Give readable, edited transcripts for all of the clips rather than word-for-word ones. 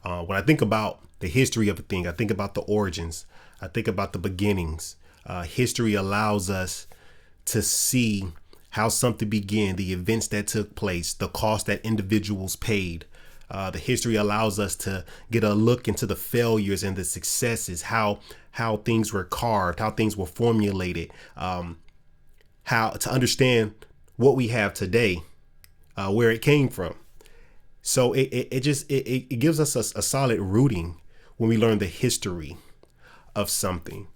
When I think about the history of a thing, I think about the origins. I think about the beginnings. History allows us to see how something began, the events that took place, the cost that individuals paid. The history allows us to get a look into the failures and the successes, how things were carved, how things were formulated, how to understand what we have today, where it came from. So it gives us a solid rooting when we learn the history of something.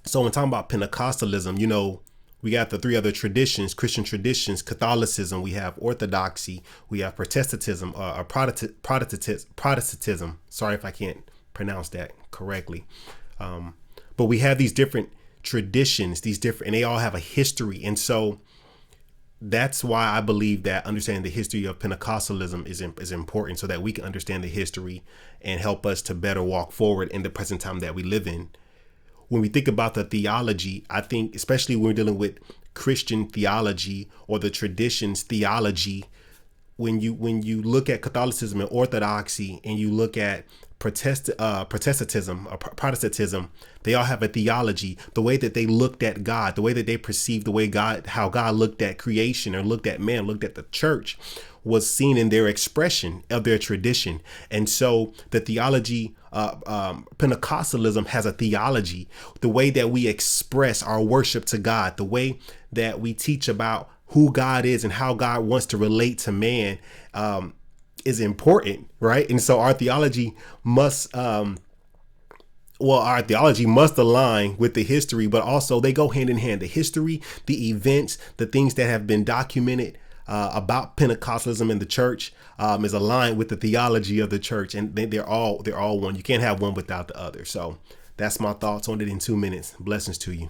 So when talking about Pentecostalism, we got the three other traditions, Christian traditions: Catholicism, we have Orthodoxy, we have Protestantism, or Protestantism. Sorry if I can't pronounce that correctly. But we have these different traditions, and they all have a history. And so that's why I believe that understanding the history of Pentecostalism is important, so that we can understand the history and help us to better walk forward in the present time that we live in. When we think about the theology, I think especially when we're dealing with Christian theology or the traditions theology, when you look at Catholicism and Orthodoxy, and you look at Protestantism or Protestantism, they all have a theology. The way that they looked at God, the way that they perceived how God looked at creation or looked at man, looked at the church, was seen in their expression of their tradition. And so the theology, Pentecostalism has a theology, the way that we express our worship to God, the way that we teach about who God is and how God wants to relate to man, is important, right? And so our theology must align with the history, but also they go hand in hand. The history, the events, the things that have been documented about Pentecostalism in the church is aligned with the theology of the church, and they're all one. You can't have one without the other. So that's my thoughts on it in 2 minutes. Blessings to you.